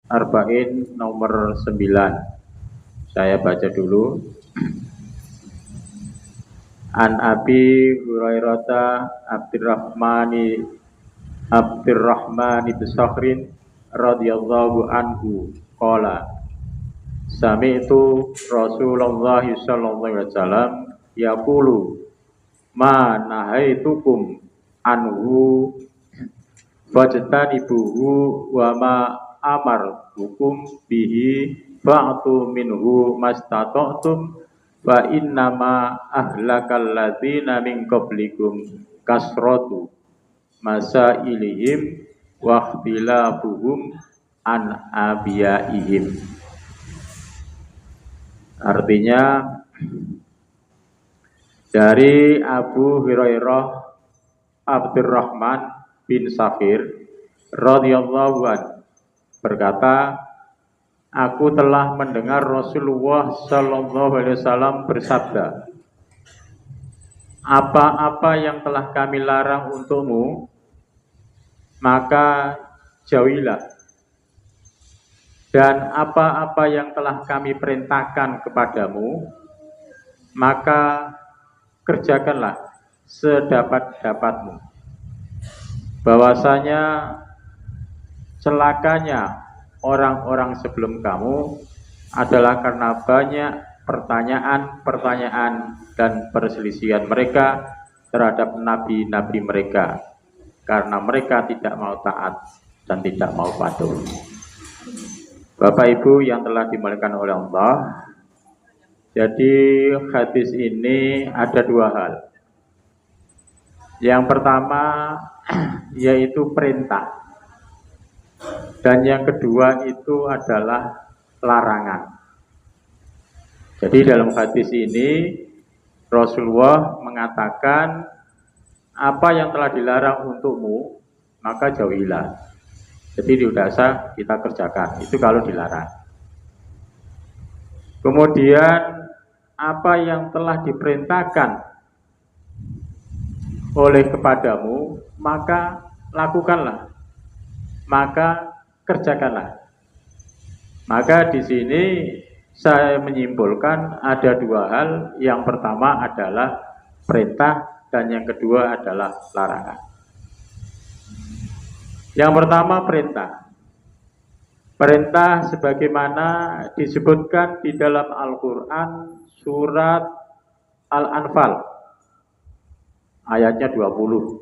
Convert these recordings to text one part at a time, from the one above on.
Arba'in nomor 9. Saya baca dulu. An Abi Hurairah Abdurrahman bin Sakhrin radhiyallahu anhu qala sami'tu Rasulullah sallallahu alaihi wasallam yaqulu ma nahaitukum anhu fajtanibuhu wa ma amartukum bihi fa'tu minhu mastata'tum wa innama ahlakal ladzina min qablikum kasratu masailihim wa ikhtilafuhum an abiyaihim. Artinya dari Abu Hurairah Abdurrahman bin Sakhir radhiyallahu anhu berkata, aku telah mendengar Rasulullah sallallahu alaihi wasallam bersabda, apa-apa yang telah kami larang untukmu, maka jauhilah. Dan apa-apa yang telah kami perintahkan kepadamu, maka kerjakanlah sedapat-dapatmu. Bahwasanya celakanya orang-orang sebelum kamu adalah karena banyak pertanyaan-pertanyaan dan perselisihan mereka terhadap nabi-nabi mereka, karena mereka tidak mau taat dan tidak mau patuh. Bapak Ibu yang telah dimuliakan oleh Allah, jadi hadis ini ada dua hal. Yang pertama yaitu perintah, dan yang kedua itu adalah larangan. Jadi dalam hadis ini Rasulullah mengatakan, apa yang telah dilarang untukmu, maka jauhilah. Jadi tidak usah kita kerjakan, itu kalau dilarang. Kemudian apa yang telah diperintahkan oleh kepadamu, maka lakukanlah, maka kerjakanlah. Maka di sini saya menyimpulkan ada dua hal. Yang pertama adalah perintah dan yang kedua adalah larangan. Yang pertama perintah. Perintah sebagaimana disebutkan di dalam Al-Quran surat Al-Anfal ayatnya 20,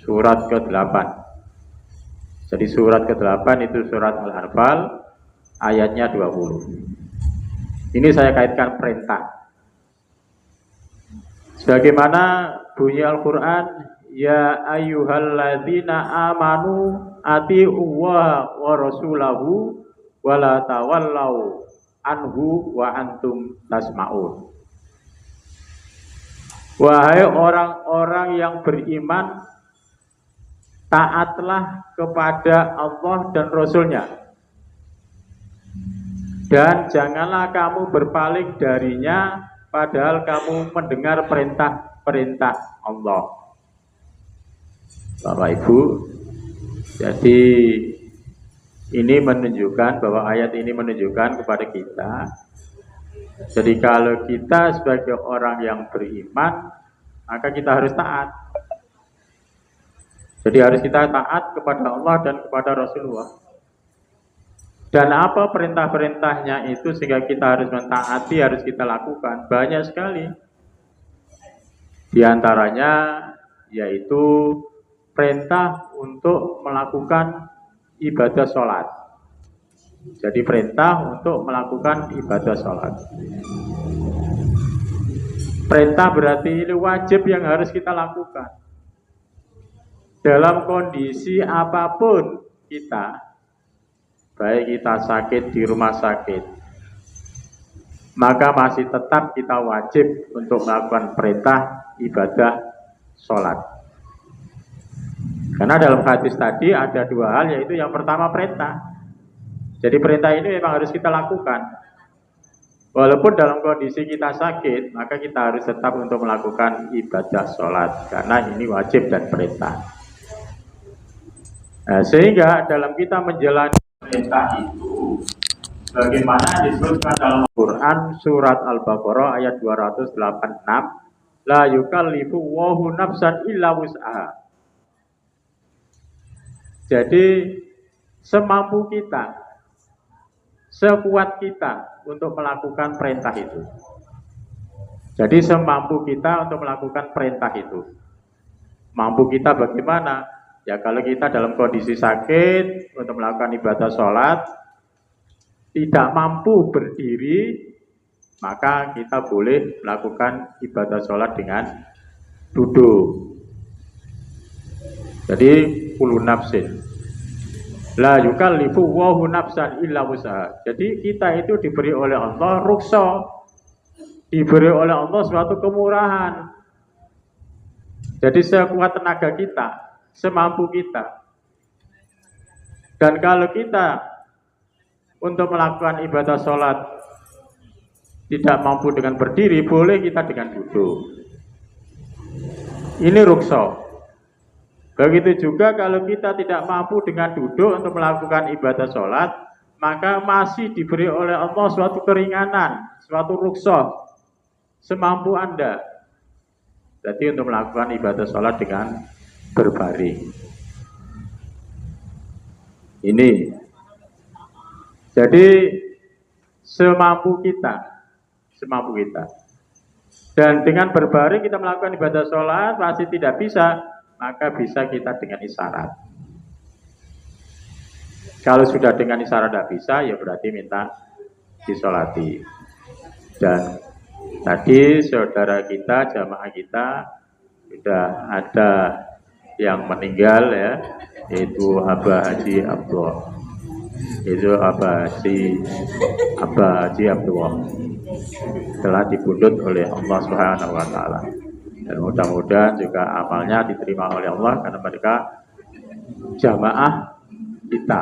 surat ke-8. Jadi surat ke-8 itu surat Al-Anfal ayatnya 20. Ini saya kaitkan perintah. Sebagaimana bunyi Al-Quran, ya ayyuhalladzina amanu ati'ullaha wa rasulahu wa la tawallau anhu wa antum tasma'un. Wahai orang-orang yang beriman, taatlah kepada Allah dan Rasulnya, dan janganlah kamu berpaling darinya padahal kamu mendengar perintah-perintah Allah. Bapak Ibu, jadi ini menunjukkan bahwa ayat ini menunjukkan kepada kita, jadi kalau kita sebagai orang yang beriman, maka kita harus taat. Jadi harus kita taat kepada Allah dan kepada Rasulullah. Dan apa perintah-perintahnya itu sehingga kita harus mentaati, harus kita lakukan. Banyak sekali. Di antaranya yaitu perintah untuk melakukan ibadah sholat. Jadi perintah untuk melakukan ibadah sholat. Perintah berarti ini wajib yang harus kita lakukan. Dalam kondisi apapun kita, baik kita sakit di rumah sakit, maka masih tetap kita wajib untuk melakukan perintah ibadah sholat. Karena dalam hadis tadi ada dua hal, yaitu yang pertama perintah. Jadi perintah ini memang harus kita lakukan. Walaupun dalam kondisi kita sakit, maka kita harus tetap untuk melakukan ibadah sholat, karena ini wajib dan perintah. Nah, sehingga dalam kita menjalani perintah itu bagaimana disebutkan dalam Al-Quran surat Al-Baqarah ayat 286, la yukallifu Allahu nafsan illa wus'aha. Jadi semampu kita, sekuat kita untuk melakukan perintah itu. Jadi semampu kita untuk melakukan perintah itu. Mampu kita bagaimana? Ya kalau kita dalam kondisi sakit untuk melakukan ibadah sholat, tidak mampu berdiri, maka kita boleh melakukan ibadah sholat dengan duduk. Jadi kullu nafsin la yukallifu Allahu nafsan illa wus'aha. Jadi kita itu diberi oleh Allah ruksa, diberi oleh Allah suatu kemurahan. Jadi sekuat tenaga kita, semampu kita. Dan kalau kita untuk melakukan ibadah sholat tidak mampu dengan berdiri, boleh kita dengan duduk. Ini ruksa. Begitu juga kalau kita tidak mampu dengan duduk untuk melakukan ibadah sholat, maka masih diberi oleh Allah suatu keringanan, suatu ruksa, semampu Anda. Jadi untuk melakukan ibadah sholat dengan berbaring. Ini. Jadi semampu kita. Dan dengan berbaring kita melakukan ibadah sholat masih tidak bisa, maka bisa kita dengan isyarat. Kalau sudah dengan isyarat tidak bisa, ya berarti minta disolati. Dan tadi saudara kita, jamaah kita sudah ada yang meninggal ya, yaitu Abah Haji Abdullah. Abah Haji Abdullah telah dibundut oleh Allah Subhanahu wa taala. Dan mudah-mudahan juga amalnya diterima oleh Allah karena mereka jamaah kita.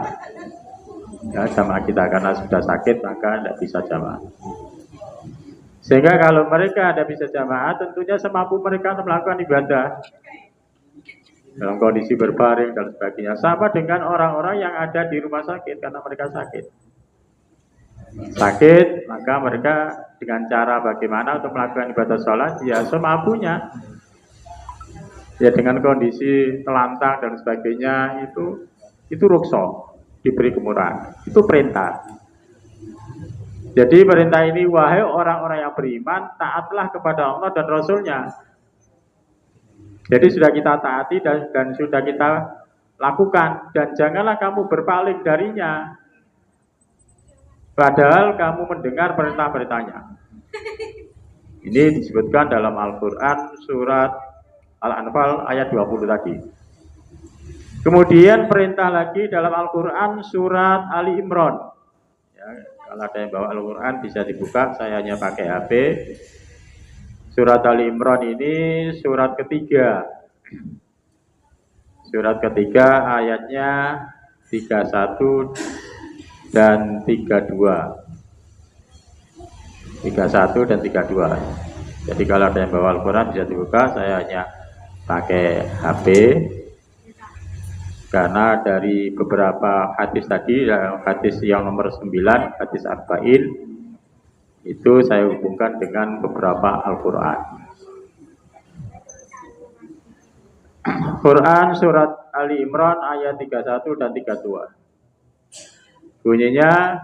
Ya, jamaah kita karena sudah sakit maka tidak bisa jamaah. Sehingga kalau mereka tidak bisa jamaah, tentunya semampu mereka untuk melakukan ibadah dalam kondisi berbaring dan sebagainya. Sama dengan orang-orang yang ada di rumah sakit karena mereka sakit, maka mereka dengan cara bagaimana untuk melakukan ibadah sholat, ya semampunya. Ya dengan kondisi telantang dan sebagainya itu ruksa, diberi kemurahan. Itu perintah. Jadi perintah ini, wahai orang-orang yang beriman, taatlah kepada Allah dan Rasulnya. Jadi sudah kita taati dan sudah kita lakukan, dan janganlah kamu berpaling darinya. Padahal kamu mendengar perintah-perintahnya. Ini disebutkan dalam Al-Quran surat Al-Anfal ayat 20 tadi. Kemudian perintah lagi dalam Al-Quran surat Ali Imran. Ya, kalau ada yang bawa Al-Quran bisa dibuka, saya hanya pakai HP. Surat Ali Imran ini surat ketiga. Surat ketiga ayatnya 31 dan 32. 31 dan 32. Jadi kalau ada yang bawa Al-Quran bisa dibuka, saya hanya pakai HP. Karena dari beberapa hadis tadi, hadis yang nomor 9, hadis Arba'in, itu saya hubungkan dengan beberapa Al-Quran. Quran surat Ali Imran ayat 31 dan 32. Bunyinya,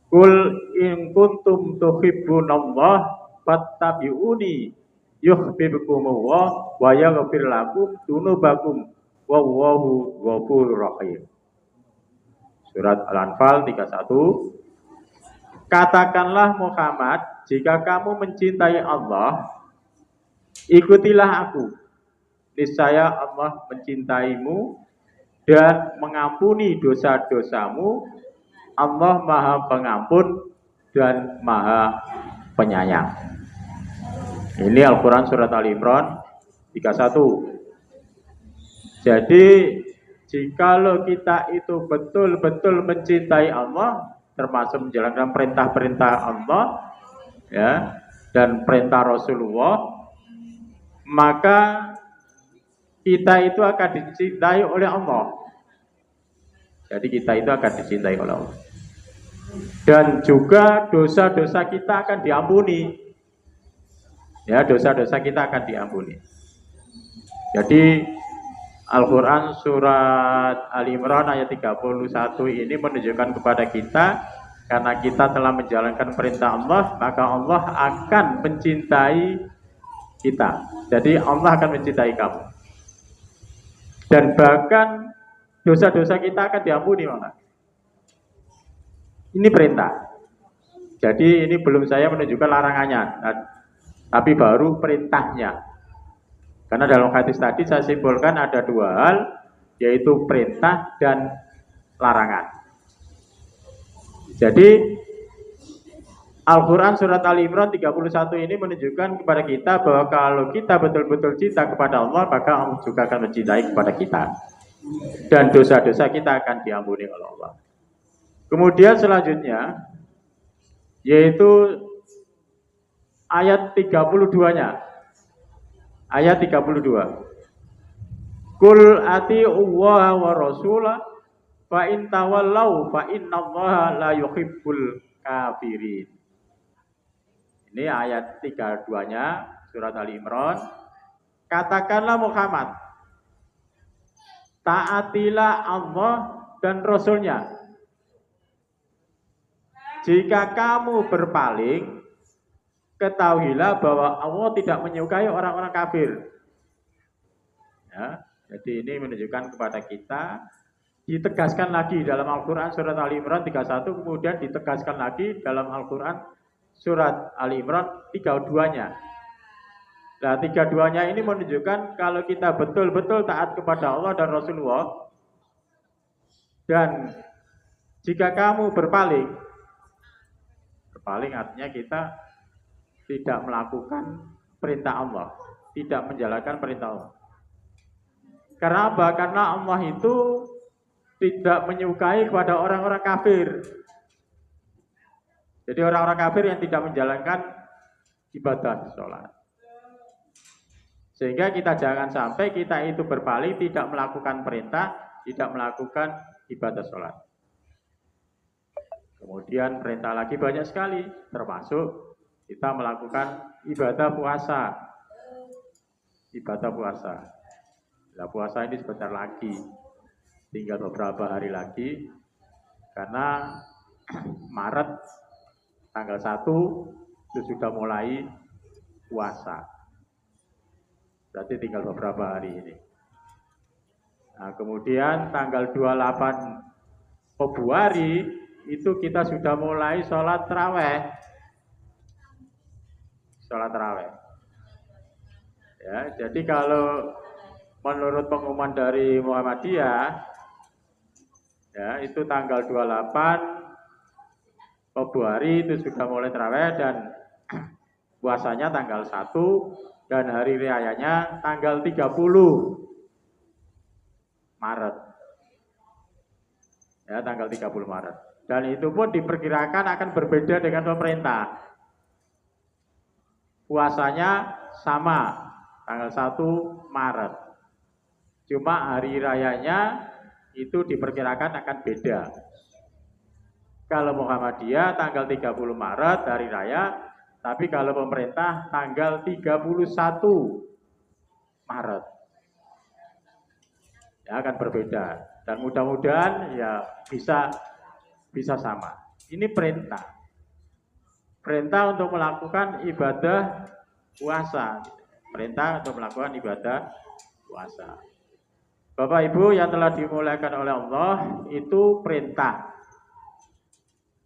Kul in kuntum tuhibbunallah fattabi'uni yuhibbukumullah wa yaghfir lakum dzunubakum wallahu ghafurur rahim. Surat Al-Anfal 31. Katakanlah Muhammad, jika kamu mencintai Allah, ikutilah aku. Niscaya Allah mencintaimu dan mengampuni dosa-dosamu. Allah Maha Pengampun dan Maha Penyayang. Ini Al-Quran surat Ali Imran 31. Jadi jikalau kita itu betul-betul mencintai Allah, termasuk menjalankan perintah-perintah Allah ya, dan perintah Rasulullah, maka kita itu akan dicintai oleh Allah. Jadi kita itu akan dicintai oleh Allah. Dan juga dosa-dosa kita akan diampuni. Ya, dosa-dosa kita akan diampuni. Jadi Al-Quran surat Al-Imran ayat 31 ini menunjukkan kepada kita, karena kita telah menjalankan perintah Allah, maka Allah akan mencintai kita. Jadi Allah akan mencintai kamu. Dan bahkan dosa-dosa kita akan diampuni, malah. Ini perintah. Jadi ini belum saya menunjukkan larangannya, tapi baru perintahnya. Karena dalam hadis tadi saya simpulkan ada dua hal, yaitu perintah dan larangan. Jadi Al-Quran surat Al-Imran 31 ini menunjukkan kepada kita bahwa kalau kita betul-betul cinta kepada Allah, maka Allah juga akan mencintai kepada kita. Dan dosa-dosa kita akan diampuni oleh Allah. Kemudian selanjutnya, yaitu ayat 32-nya. Ayat 32. Kul ati'ullaha wa rasulah fa in tawallau fa innallaha la yuhibbul kafirin. Ini ayat 32-nya surat Al-Imran. Katakanlah Muhammad, taatilah Allah dan Rasulnya. Jika kamu berpaling, ketahuilah bahwa Allah tidak menyukai orang-orang kafir. Ya, jadi ini menunjukkan kepada kita, ditegaskan lagi dalam Al-Quran surat Al-Imran 31, kemudian ditegaskan lagi dalam Al-Quran surat Al-Imran 32-nya. Nah, 32-nya ini menunjukkan kalau kita betul-betul taat kepada Allah dan Rasulullah, dan jika kamu berpaling artinya kita tidak melakukan perintah Allah, tidak menjalankan perintah Allah. Karena apa? Karena Allah itu tidak menyukai kepada orang-orang kafir. Jadi orang-orang kafir yang tidak menjalankan ibadah sholat. Sehingga kita jangan sampai kita itu berpaling, tidak melakukan perintah, tidak melakukan ibadah sholat. Kemudian perintah lagi banyak sekali, termasuk kita melakukan ibadah puasa. Ibadah puasa. Nah, puasa ini sebentar lagi, tinggal beberapa hari lagi, karena Maret tanggal 1 itu sudah mulai puasa. Berarti tinggal beberapa hari ini. Nah, kemudian tanggal 28 Februari itu kita sudah mulai sholat tarawih. Sholat tarawih. Ya, jadi kalau menurut pengumuman dari Muhammadiyah, ya, itu tanggal 28 Februari itu sudah mulai tarawih, dan puasanya tanggal 1 dan hari rayanya tanggal 30 Maret. Ya, tanggal 30 Maret. Dan itu pun diperkirakan akan berbeda dengan pemerintah. Puasanya sama, tanggal 1 Maret. Cuma hari rayanya itu diperkirakan akan beda. Kalau Muhammadiyah tanggal 30 Maret hari raya, tapi kalau pemerintah tanggal 31 Maret. Ya, akan berbeda. Dan mudah-mudahan ya bisa sama. Ini perintah. Perintah untuk melakukan ibadah puasa. Perintah untuk melakukan ibadah puasa. Bapak Ibu yang telah dimuliakan oleh Allah, itu perintah.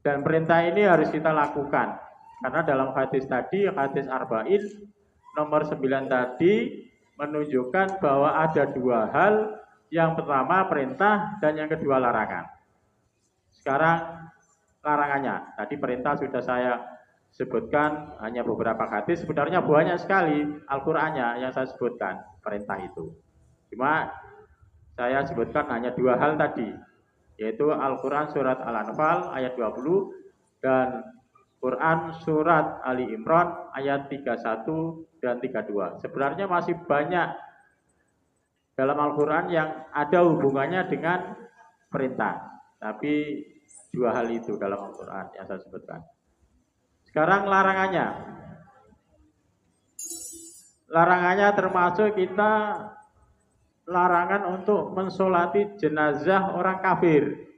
Dan perintah ini harus kita lakukan. Karena dalam hadis tadi, hadis Arba'in nomor 9 tadi menunjukkan bahwa ada dua hal. Yang pertama perintah dan yang kedua larangan. Sekarang larangannya. Tadi perintah sudah saya sebutkan hanya beberapa hadis. Sebenarnya banyak sekali Al-Qur'annya yang saya sebutkan perintah itu. Cuma saya sebutkan hanya dua hal tadi, yaitu Al-Quran surat Al-Anfal ayat 20 dan Quran surat Ali Imran ayat 31 dan 32. Sebenarnya masih banyak dalam Al-Quran yang ada hubungannya dengan perintah. Tapi dua hal itu dalam Al-Quran yang saya sebutkan. Sekarang larangannya. Larangannya termasuk kita larangan untuk mensolati jenazah orang kafir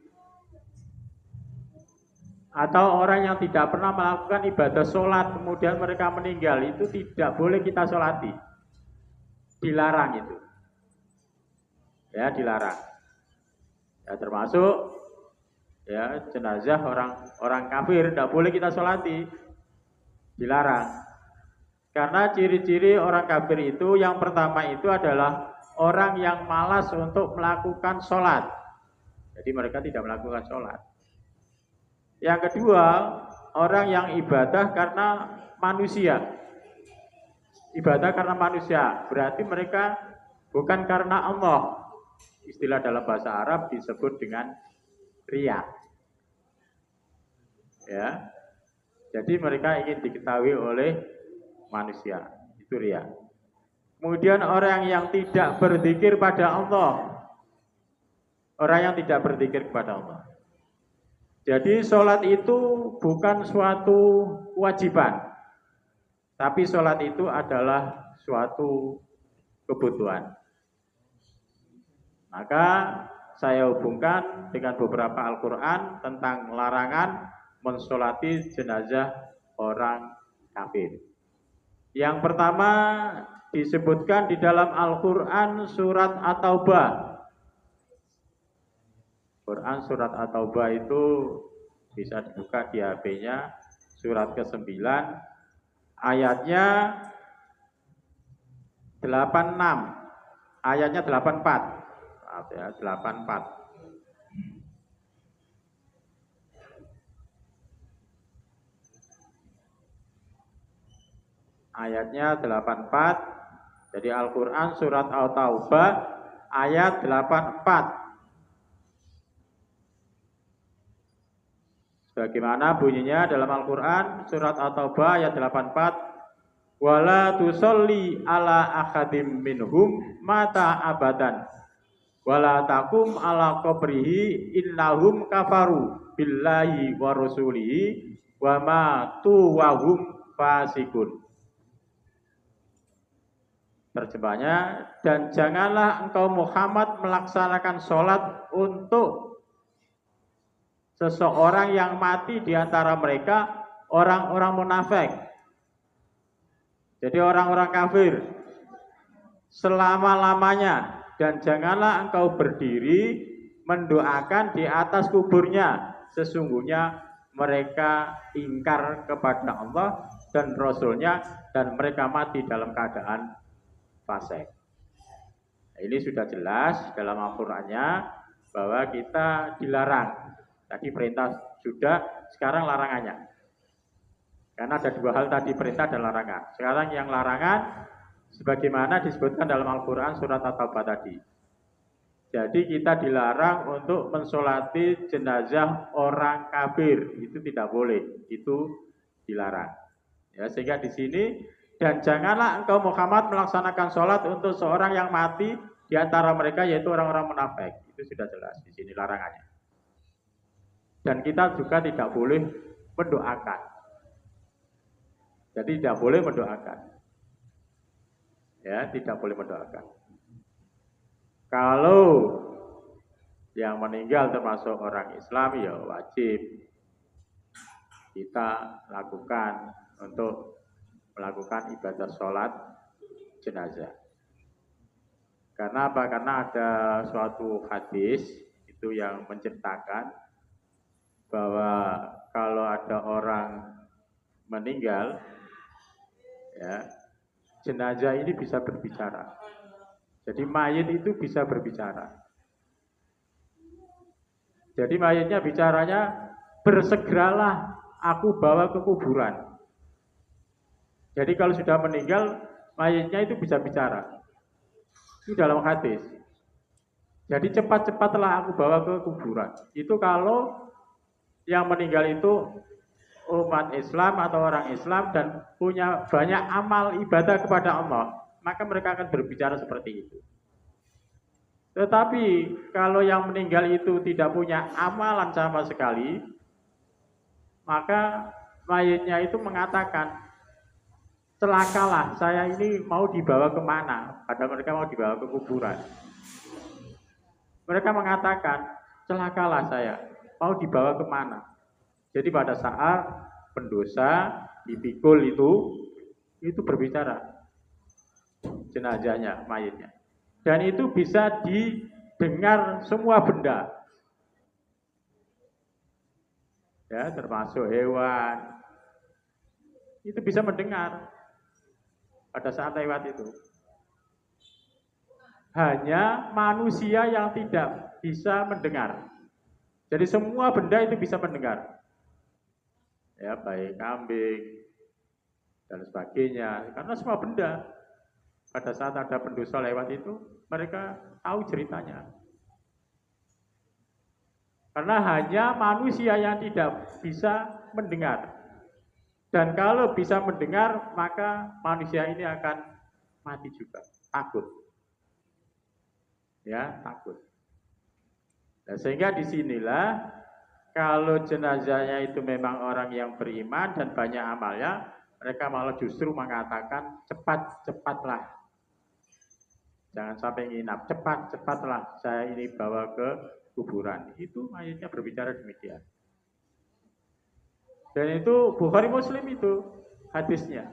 atau orang yang tidak pernah melakukan ibadah sholat kemudian mereka meninggal, itu tidak boleh kita sholati, dilarang itu ya, dilarang ya, termasuk ya jenazah orang kafir tidak boleh kita sholati, dilarang. Karena ciri-ciri orang kafir itu yang pertama itu adalah orang yang malas untuk melakukan sholat, jadi mereka tidak melakukan sholat. Yang kedua, orang yang ibadah karena manusia. Ibadah karena manusia, berarti mereka bukan karena Allah. Istilah dalam bahasa Arab disebut dengan riya. Ya. Jadi mereka ingin diketahui oleh manusia, itu riya. Kemudian orang yang tidak berzikir pada Allah. Orang yang tidak berzikir kepada Allah. Jadi sholat itu bukan suatu kewajiban, tapi sholat itu adalah suatu kebutuhan. Maka saya hubungkan dengan beberapa Al-Quran tentang larangan mensolati jenazah orang kafir. Yang pertama disebutkan di dalam Al-Quran surat At-Taubah. Quran surat At-Taubah itu bisa dibuka di HP-nya, surat ke-9, ayatnya 86, ayatnya 84. Maaf ya, 84. Ayatnya 84. Jadi Al-Quran surat At-Taubah ayat 84. Bagaimana bunyinya dalam Al-Quran surat At-Taubah ayat 84, wala tusolli ala akhadim minhum mata abadan wala takum ala qabrihi innahum kafaru billahi wa rasulihi wa matu wa hum fasikun. Terjemahnya, dan janganlah engkau Muhammad melaksanakan sholat untuk seseorang yang mati di antara mereka orang-orang munafik. Jadi orang-orang kafir selama-lamanya, dan janganlah engkau berdiri mendoakan di atas kuburnya, sesungguhnya mereka ingkar kepada Allah dan Rasulnya dan mereka mati dalam keadaan fasik. Ini sudah jelas dalam Al-Qurannya bahwa kita dilarang. Tadi perintah sudah, sekarang larangannya. Karena ada dua hal tadi, perintah dan larangan. Sekarang yang larangan sebagaimana disebutkan dalam Al-Quran surat At-Taubah tadi. Jadi kita dilarang untuk mensolati jenazah orang kafir, itu tidak boleh, itu dilarang. Ya, sehingga di sini, dan janganlah engkau Muhammad melaksanakan sholat untuk seorang yang mati di antara mereka, yaitu orang-orang munafik. Itu sudah jelas di sini larangannya. Dan kita juga tidak boleh mendoakan. Jadi tidak boleh mendoakan. Ya, tidak boleh mendoakan. Kalau yang meninggal termasuk orang Islam, ya wajib kita lakukan untuk melakukan ibadah sholat jenazah. Karena apa? Karena ada suatu hadis itu yang menceritakan bahwa kalau ada orang meninggal, ya, jenazah ini bisa berbicara. Jadi mayit itu bisa berbicara. Jadi mayitnya bicaranya, bersegeralah aku bawa ke kuburan. Jadi kalau sudah meninggal, mayitnya itu bisa bicara. Itu dalam hadis. Jadi cepat-cepatlah aku bawa ke kuburan. Itu kalau yang meninggal itu umat Islam atau orang Islam dan punya banyak amal ibadah kepada Allah, maka mereka akan berbicara seperti itu. Tetapi kalau yang meninggal itu tidak punya amalan sama sekali, maka mayitnya itu mengatakan, celakalah, saya ini mau dibawa kemana? Padahal mereka mau dibawa ke kuburan. Mereka mengatakan, celakalah saya, mau dibawa kemana? Jadi pada saat pendosa dipikul itu berbicara jenazahnya, mayitnya. Dan itu bisa didengar semua benda. Ya, termasuk hewan. Itu bisa mendengar pada saat lewat itu. Hanya manusia yang tidak bisa mendengar. Jadi semua benda itu bisa mendengar. Ya, baik kambing dan sebagainya. Karena semua benda pada saat ada pendosa lewat itu, mereka tahu ceritanya. Karena hanya manusia yang tidak bisa mendengar. Dan kalau bisa mendengar, maka manusia ini akan mati juga. Takut. Ya, takut. Nah, sehingga disinilah kalau jenazahnya itu memang orang yang beriman dan banyak amalnya, mereka malah justru mengatakan cepat-cepatlah. Jangan sampai nginap, cepat-cepatlah saya ini bawa ke kuburan. Itu mayatnya berbicara demikian. Dan itu Bukhari Muslim itu hadisnya.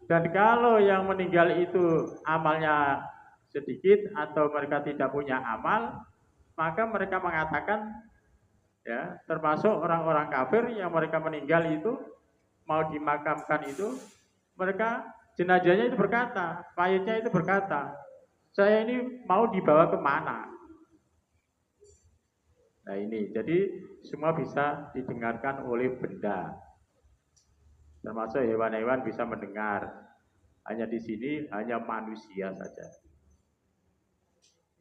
Dan kalau yang meninggal itu amalnya sedikit atau mereka tidak punya amal, maka mereka mengatakan, ya, termasuk orang-orang kafir yang mereka meninggal itu mau dimakamkan itu, mereka jenazahnya itu berkata, mayatnya itu berkata, saya ini mau dibawa kemana? Nah ini, jadi semua bisa didengarkan oleh benda, termasuk hewan-hewan bisa mendengar. Hanya di sini hanya manusia saja.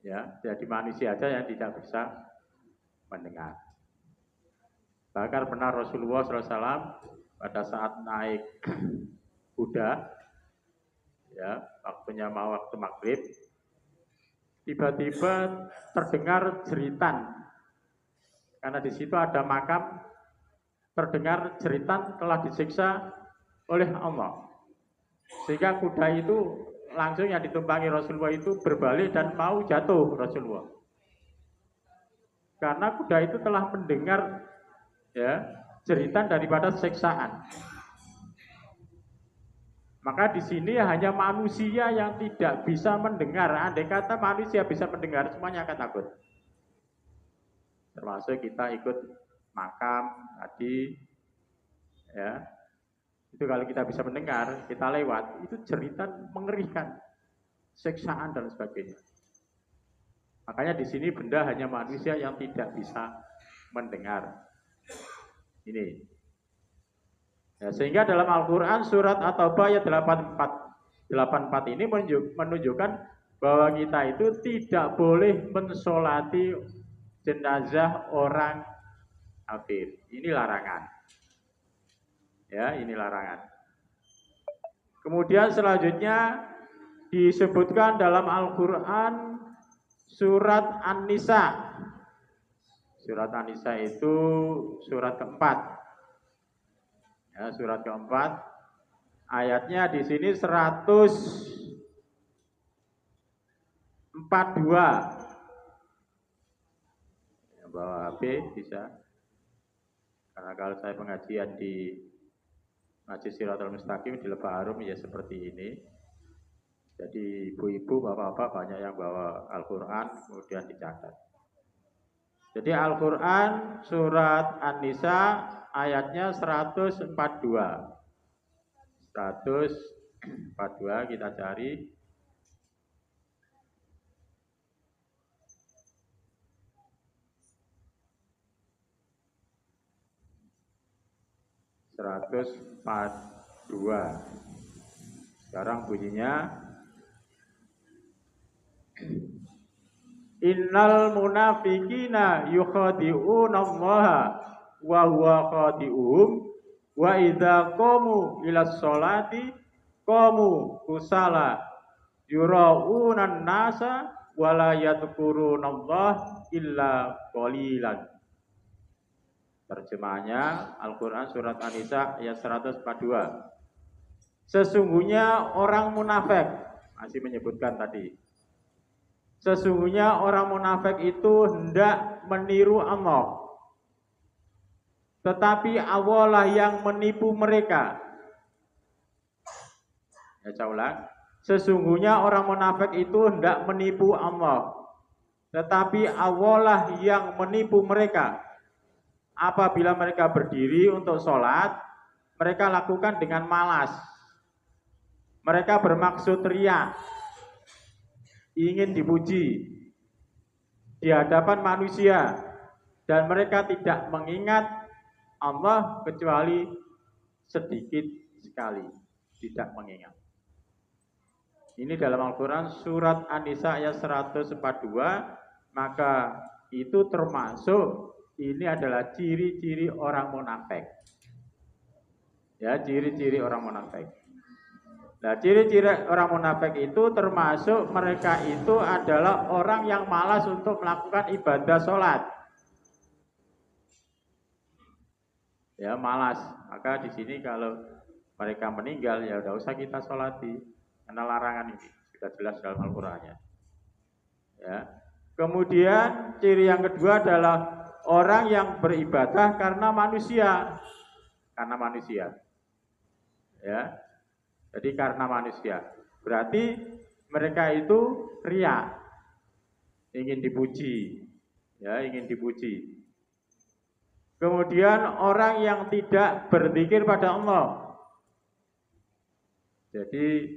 Ya, jadi manusia saja yang tidak bisa mendengar. Bahkan pernah Rasulullah SAW pada saat naik kuda, ya, waktunya mau waktu maghrib, tiba-tiba terdengar jeritan. Karena di situ ada makam, terdengar jeritan telah disiksa oleh Allah. Sehingga kuda itu langsung yang ditumpangi Rasulullah itu berbalik dan mau jatuh Rasulullah. Karena kuda itu telah mendengar, ya, jeritan daripada siksaan. Maka di sini hanya manusia yang tidak bisa mendengar. Andai kata manusia bisa mendengar, semuanya akan takut. Termasuk kita ikut makam tadi, ya, itu kalau kita bisa mendengar, kita lewat, itu jeritan mengerikan, siksaan dan sebagainya. Makanya di sini benda hanya manusia yang tidak bisa mendengar. Ini. Ya, sehingga dalam Al-Quran surat At-Taubah ayat 84 ini menunjukkan bahwa kita itu tidak boleh mensolati jenazah orang kafir. Ini larangan. Ya, ini larangan. Kemudian selanjutnya disebutkan dalam Al-Quran surat An-Nisa. Surat An-Nisa itu surat keempat. Ya, surat keempat. Ayatnya di sini 142. Bawa HP bisa, karena kalau saya pengajian di Masjid Siratul Mustaqim di Lebak Harum ya seperti ini. Jadi ibu-ibu, bapak-bapak banyak yang bawa Al-Quran kemudian dicatat. Jadi Al-Quran surat An-Nisa ayatnya 142. 142 kita cari. Sekarang bunyinya, innal munafiqina yukhadi'unallaha wa huwa khadi'uhum wa idza qamu ilas sholati qamu kusala yura'unan nasa wala yadhkurunallah illa qalilan. Terjemahnya Al-Quran surat An-Nisa ayat 142. Sesungguhnya orang munafik, masih menyebutkan tadi. Sesungguhnya orang munafik itu hendak meniru Allah, tetapi Allah lah yang menipu mereka. Ya, saya ulang. Sesungguhnya orang munafik itu hendak menipu Allah, tetapi Allah lah yang menipu mereka. Apabila mereka berdiri untuk sholat, mereka lakukan dengan malas. Mereka bermaksud riya, ingin dipuji di hadapan manusia, dan mereka tidak mengingat Allah kecuali sedikit sekali, tidak mengingat. Ini dalam Al-Quran surat An-Nisa ayat 142, maka itu termasuk, ini adalah ciri-ciri orang munafik. Ya, ciri-ciri orang munafik. Nah, ciri-ciri orang munafik itu termasuk mereka itu adalah orang yang malas untuk melakukan ibadah sholat. Ya, malas. Maka di sini kalau mereka meninggal, ya udah usah kita sholati, karena larangan ini sudah jelas dalam Al-Qur'annya. Ya. Kemudian ciri yang kedua adalah orang yang beribadah karena manusia. Karena manusia. Ya. Jadi karena manusia. Berarti mereka itu riya. Ingin dipuji. Ya, ingin dipuji. Kemudian orang yang tidak berzikir pada Allah. Jadi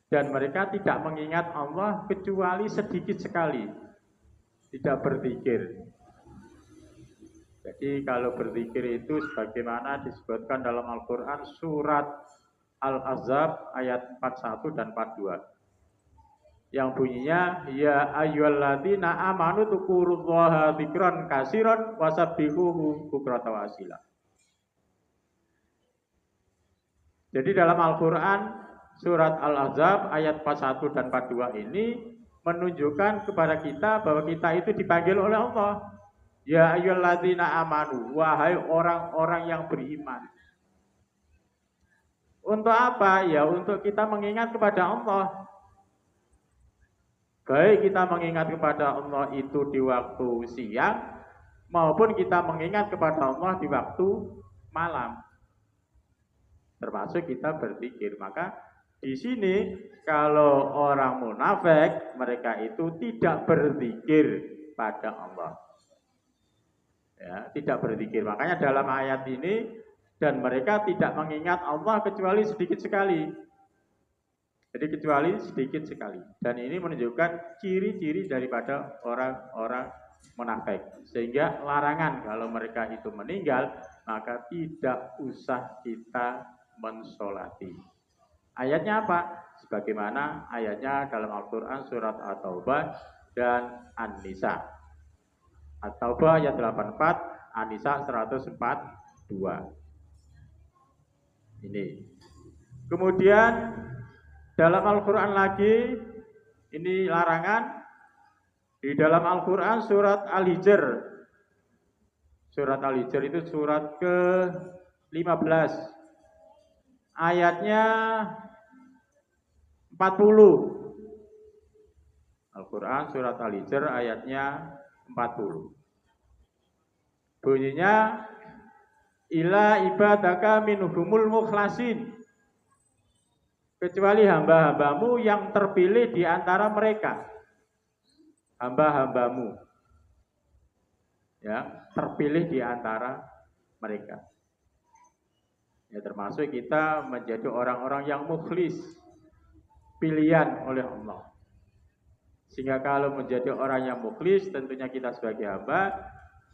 dan mereka tidak mengingat Allah kecuali sedikit sekali. Tidak berzikir. Jadi kalau berzikir itu sebagaimana disebutkan dalam Al-Quran surat Al-Ahzab ayat 41 dan 42. Yang bunyinya ya ayyuhalladzina amanu dzkurullaha dzikran katsiran wasabbihuhu bukratan wa asila. Jadi dalam Al-Quran surat Al-Ahzab ayat 41 dan 42 ini menunjukkan kepada kita bahwa kita itu dipanggil oleh Allah. Ya ayyuhalladzina amanu, wahai orang-orang yang beriman. Untuk apa? Ya untuk kita mengingat kepada Allah. Baik kita mengingat kepada Allah itu di waktu siang, maupun kita mengingat kepada Allah di waktu malam. Termasuk kita berzikir. Maka di sini kalau orang munafik, mereka itu tidak berzikir pada Allah. Ya, tidak berzikir. Makanya dalam ayat ini, dan mereka tidak mengingat Allah kecuali sedikit sekali. Jadi kecuali sedikit sekali. Dan ini menunjukkan ciri-ciri daripada orang-orang munafik. Sehingga larangan kalau mereka itu meninggal, maka tidak usah kita mensolati. Ayatnya apa? Sebagaimana ayatnya dalam Al-Quran surat At-Taubah dan An-Nisa. At-Taubah ayat 84, An-Nisa 142. Ini. Kemudian dalam Al-Quran lagi, ini larangan. Di dalam Al-Quran surat Al-Hijr. Surat Al-Hijr itu surat ke-15. Ayatnya 40. Al-Quran surat Al-Hijr ayatnya 40. Bunyinya ila ibadaka minhumul mukhlasin, kecuali hamba-hambamu yang terpilih di antara mereka. Hamba-hambamu ya, terpilih di antara mereka. Ya, termasuk kita menjadi orang-orang yang mukhlis, pilihan oleh Allah. Sehingga kalau menjadi orang yang mukhlis, tentunya kita sebagai hamba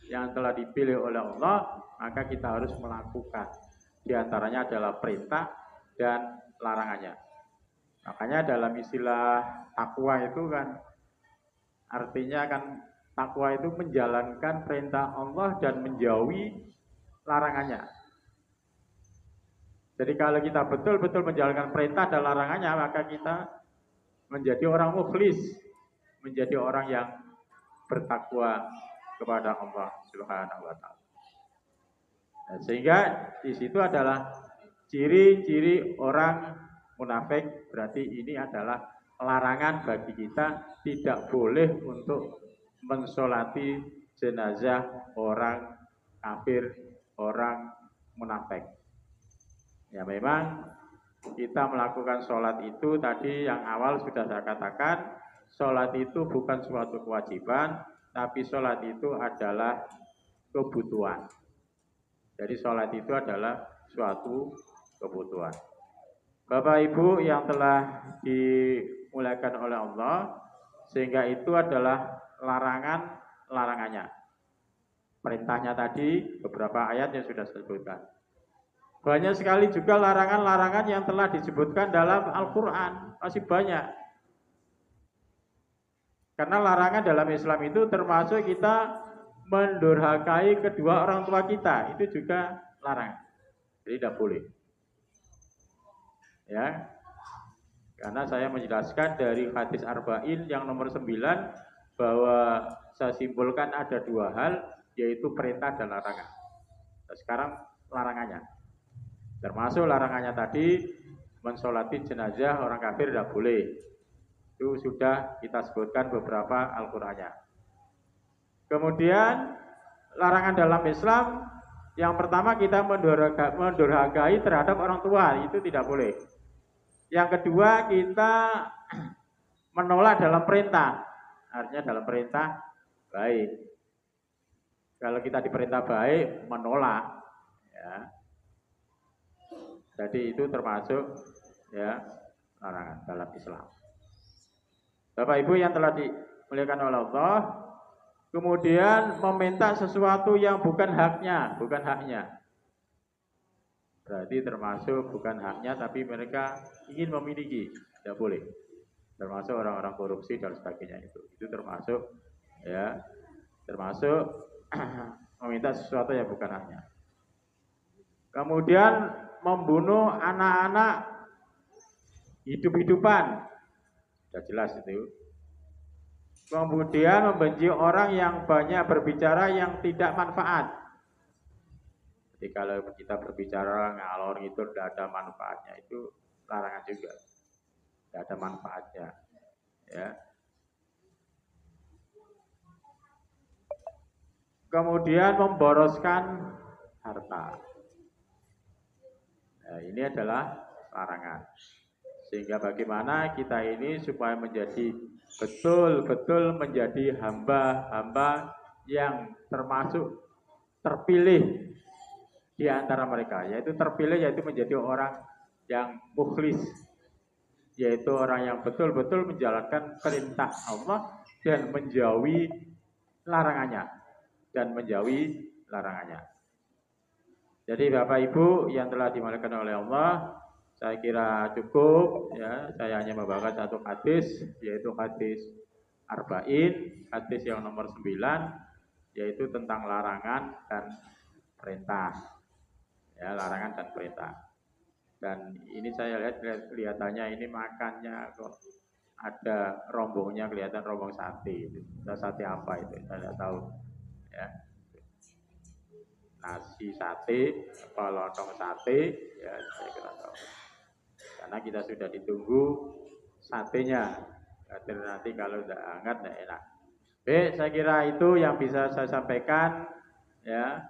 yang telah dipilih oleh Allah, maka kita harus melakukan. Di antaranya adalah perintah dan larangannya. Makanya dalam istilah takwa itu kan, artinya kan takwa itu menjalankan perintah Allah dan menjauhi larangannya. Jadi kalau kita betul-betul menjalankan perintah dan larangannya, maka kita menjadi orang mukhlis. menjadi orang yang bertakwa kepada Allah Subhanahu wa taala. Nah, sehingga di situ adalah ciri-ciri orang munafik, berarti ini adalah larangan bagi kita tidak boleh untuk mensolati jenazah orang kafir, orang munafik. Ya memang kita melakukan sholat itu tadi yang awal sudah saya katakan, sholat itu bukan suatu kewajiban, tapi sholat itu adalah kebutuhan. Jadi sholat itu adalah suatu kebutuhan. Bapak Ibu yang telah dimuliakan oleh Allah, sehingga itu adalah larangannya. Perintahnya tadi beberapa ayat yang sudah disebutkan. Banyak sekali juga larangan-larangan yang telah disebutkan dalam Al-Quran, masih banyak. Karena larangan dalam Islam itu termasuk kita mendurhakai kedua orang tua kita, itu juga larangan. Jadi tidak boleh. Ya. Karena saya menjelaskan dari hadis Arba'in yang nomor 9 bahwa saya simpulkan ada dua hal, yaitu perintah dan larangan. Nah, sekarang larangannya. Termasuk larangannya tadi mensolati jenazah orang kafir tidak boleh. Itu sudah kita sebutkan beberapa Al-Qur'annya. Kemudian larangan dalam Islam yang pertama kita mendurhakai terhadap orang tua, itu tidak boleh. Yang kedua kita menolak dalam perintah, artinya dalam perintah baik. Kalau kita diperintah baik menolak, ya. Jadi itu termasuk ya larangan dalam Islam. Bapak Ibu yang telah dimuliakan oleh Allah, kemudian meminta sesuatu yang bukan haknya. Berarti termasuk bukan haknya, tapi mereka ingin memiliki, tidak boleh. Termasuk orang-orang korupsi dan sebagainya itu termasuk ya, termasuk meminta sesuatu yang bukan haknya. Kemudian membunuh anak-anak hidup-hidupan, sudah jelas itu. Kemudian membenci orang yang banyak berbicara yang tidak manfaat. Jadi kalau kita berbicara ngalor itu tidak ada manfaatnya, itu larangan juga. Tidak ada manfaatnya. Ya. Kemudian memboroskan harta. Nah, ini adalah larangan. Sehingga bagaimana kita ini supaya menjadi betul-betul menjadi hamba-hamba yang termasuk terpilih di antara mereka, yaitu terpilih, yaitu menjadi orang yang mukhlis, yaitu orang yang betul-betul menjalankan perintah Allah dan menjauhi larangannya. Jadi Bapak Ibu yang telah dimuliakan oleh Allah, saya kira cukup ya, saya hanya membawakan satu hadis, yaitu hadis Arba'in, hadis yang nomor 9, yaitu tentang larangan dan perintah. Ya, larangan dan perintah. Dan ini saya lihat kelihatannya ini makannya kok ada rombongnya, kelihatan rombong sate itu. Sate apa itu? Saya tidak tahu. Ya. Nasi sate, apa lontong sate, ya saya kira tahu. Karena kita sudah ditunggu satenya, nanti kalau tidak hangat tidak enak. Baik, saya kira itu yang bisa saya sampaikan. Ya,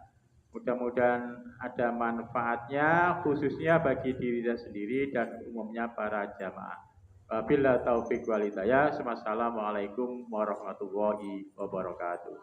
mudah-mudahan ada manfaatnya, khususnya bagi diri saya sendiri dan umumnya para jamaah. Wabillahi taufiq wal hidayah. Wassalamualaikum warahmatullahi wabarakatuh.